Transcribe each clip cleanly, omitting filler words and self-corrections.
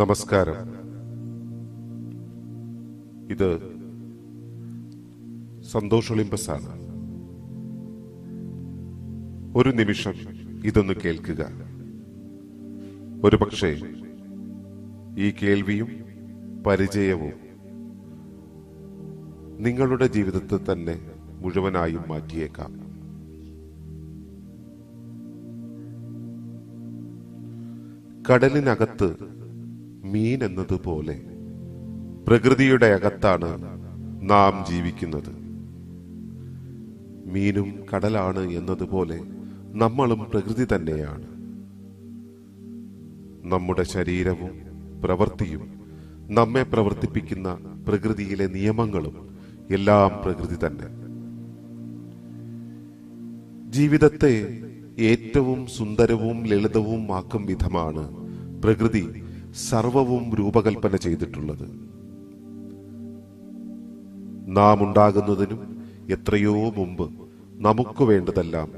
നമസ്കാരം. ഇത് സന്തോഷ് ഒളിമ്പസ് ആണ്. ഒരു നിമിഷം ഇതൊന്ന് കേൾക്കുക. ഒരു പക്ഷേ ഈ കേൾവിയും പരിചയവും നിങ്ങളുടെ ജീവിതത്തെ തന്നെ മുഴുവനായും മാറ്റിയേക്കാം. കടലിനകത്ത് മീൻ എന്നതുപോലെ പ്രകൃതിയുടെ അകത്താണ് നാം ജീവിക്കുന്നത്. മീനും കടലാണ് എന്നതുപോലെ നമ്മളും പ്രകൃതി തന്നെയാണ്. നമ്മുടെ ശരീരവും പ്രവൃത്തിയും നമ്മെ പ്രവർത്തിപ്പിക്കുന്ന പ്രകൃതിയിലെ നിയമങ്ങളും എല്ലാം പ്രകൃതി തന്നെ. ജീവിതത്തെ ഏറ്റവും സുന്ദരവും ലളിതവും ആക്കും വിധമാണ് പ്രകൃതി സർവവും രൂപകൽപ്പന ചെയ്തിട്ടുള്ളത്. നാം ഉണ്ടാകുന്നതിനും എത്രയോ മുമ്പ് നമുക്ക് വേണ്ടതെല്ലാം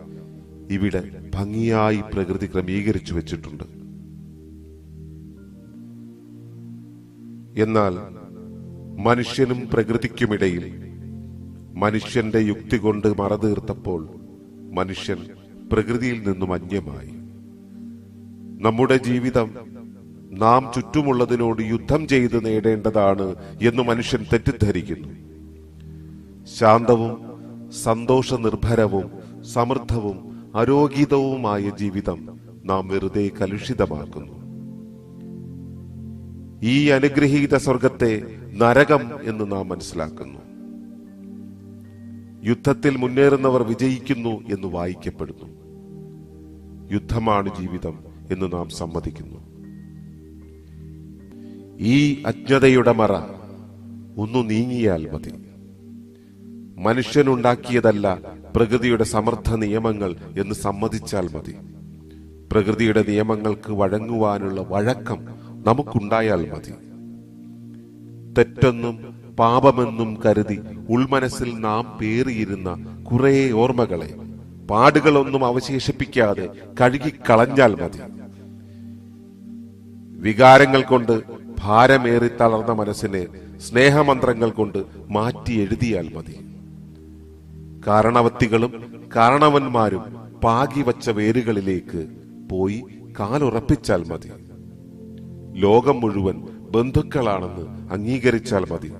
ഇവിടെ ഭംഗിയായി പ്രകൃതി ക്രമീകരിച്ചു വെച്ചിട്ടുണ്ട്. എന്നാൽ മനുഷ്യനും പ്രകൃതിക്കുമിടയിൽ മനുഷ്യന്റെ യുക്തി കൊണ്ട് മറതീർത്തപ്പോൾ മനുഷ്യൻ പ്രകൃതിയിൽ നിന്നും അന്യമായി. നമ്മുടെ ജീവിതം നാം ചുറ്റുമുള്ളതിനോട് യുദ്ധം ചെയ്ത് നേടേണ്ടതാണ് എന്ന് മനുഷ്യൻ തെറ്റിദ്ധരിക്കുന്നു. ശാന്തവും സന്തോഷ നിർഭരവും സമൃദ്ധവും ആരോഗ്യവുമായ ജീവിതം നാം വെറുതെ കലുഷിതമാക്കുന്നു. ഈ അനുഗ്രഹീത സ്വർഗത്തെ നരകം എന്ന് നാം മനസ്സിലാക്കുന്നു. യുദ്ധത്തിൽ മുന്നേറുന്നവർ വിജയിക്കുന്നു എന്ന് വായിക്കപ്പെടുന്നു. യുദ്ധമാണ് ജീവിതം എന്ന് നാം സമ്മതിക്കുന്നു. ഈ അജ്ഞതയുടെ മറ ഒന്നു നീങ്ങിയാൽ മതി. മനുഷ്യനുണ്ടാക്കിയതല്ല പ്രകൃതിയുടെ സമർത്ഥ നിയമങ്ങൾ എന്ന് സമ്മതിച്ചാൽ മതി. പ്രകൃതിയുടെ നിയമങ്ങൾക്ക് വഴങ്ങുവാനുള്ള വഴക്കം നമുക്കുണ്ടായാൽ മതി. തെറ്റെന്നും പാപമെന്നും കരുതി ഉൾമനസ്സിൽ നാം പേറിയിരുന്ന കുറെ ഓർമ്മകളെ പാടുകളൊന്നും അവശേഷിപ്പിക്കാതെ കഴുകിക്കളഞ്ഞാൽ മതി. വികാരങ്ങൾ കൊണ്ട് ഭാരമേറി തളർന്ന മനസ്സിനെ സ്നേഹമന്ത്രങ്ങൾ കൊണ്ട് മാറ്റി എഴുതിയാൽ മതി. കാരണവത്തികളും കാരണവന്മാരും പാകിവച്ച വേരുകളിലേക്ക് പോയി കാലുറപ്പിച്ചാൽ മതി. ലോകം മുഴുവൻ ബന്ധുക്കളാണെന്ന് അംഗീകരിച്ചാൽ മതി.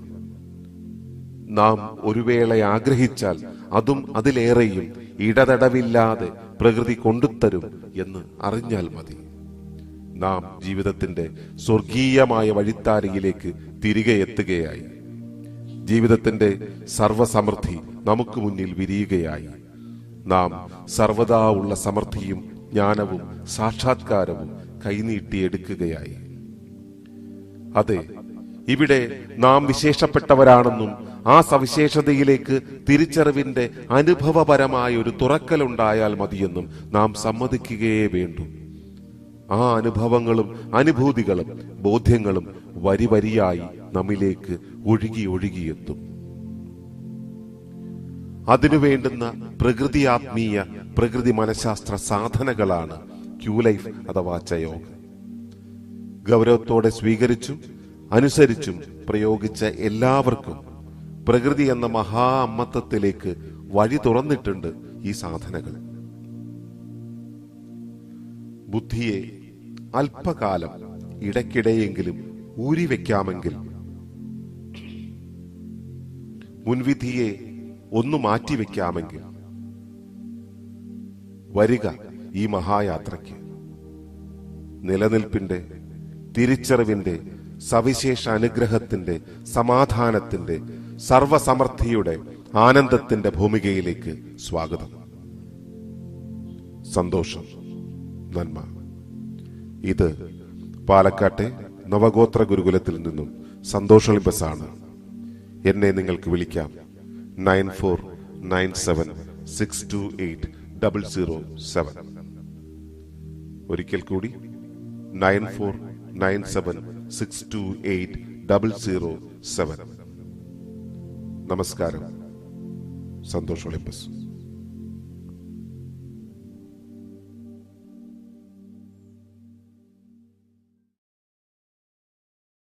നാം ഒരു വേള ആഗ്രഹിച്ചാൽ അതും അതിലേറെയും ഇടതടവില്ലാതെ പ്രകൃതി കൊണ്ടുത്തരും എന്ന് അറിഞ്ഞാൽ മതി. നാം ജീവിതത്തിന്റെ സ്വർഗീയമായ വഴിത്താരയിലേക്ക് തിരികെ എത്തുകയായി. ജീവിതത്തിന്റെ സർവസമൃദ്ധി നമുക്ക് മുന്നിൽ വിരിയുകയായി. നാം സർവദാ ഉള്ള സമൃദ്ധിയും ജ്ഞാനവും സാക്ഷാത്കാരവും കൈനീട്ടിയെടുക്കുകയായി. അതെ, ഇവിടെ നാം വിശേഷപ്പെട്ടവരാണെന്നും ആ സവിശേഷതയിലേക്ക് തിരിച്ചറിവിന്റെ അനുഭവപരമായ ഒരു തുറക്കലുണ്ടായാൽ മതിയെന്നും നാം സമ്മതിക്കുകയേ വേണ്ടൂ. ആ അനുഭവങ്ങളും അനുഭൂതികളും ബോധ്യങ്ങളും വരി വരിയായി നമ്മിലേക്ക് ഒഴുകിയെത്തും. അതിനു വേണ്ടുന്ന പ്രകൃതി ആത്മീയ പ്രകൃതി മനഃശാസ്ത്ര സാധനകളാണ് ക്യൂലൈഫ് അഥവാ ചയോഗ. ഗൗരവത്തോടെ സ്വീകരിച്ചും അനുസരിച്ചും പ്രയോഗിച്ച എല്ലാവർക്കും പ്രകൃതി എന്ന മഹാ അമ്മത്വത്തിലേക്ക് വഴി തുറന്നിട്ടുണ്ട് ഈ സാധനങ്ങൾ. ബുദ്ധിയെ അല്പകാലം ഇടയ്ക്കിടെയെങ്കിലും ഊരിവെക്കാമെങ്കിൽ, മുൻവിധിയെ ഒന്നു മാറ്റിവെക്കാമെങ്കിൽ, വരിക ഈ മഹായാത്രയ്ക്ക്. നിലനിൽപ്പിന്റെ, തിരിച്ചറിവിന്റെ, സവിശേഷ അനുഗ്രഹത്തിന്റെ, സമാധാനത്തിന്റെ, സർവസമൃദ്ധിയുടെ, ആനന്ദത്തിന്റെ ഭൂമികയിലേക്ക് സ്വാഗതം. സന്തോഷം, നന്മ. ഇത് പാലക്കാട്ടെ നവഗോത്ര ഗുരുകുലത്തിൽ നിന്നും സന്തോഷ് ഒളിമ്പസ് ആണ്. എന്നെ നിങ്ങൾക്ക് വിളിക്കാം 9497628007. ഒരിക്കൽ കൂടി 9497628007. നമസ്കാരം. സന്തോഷ് ഒളിമ്പസ്.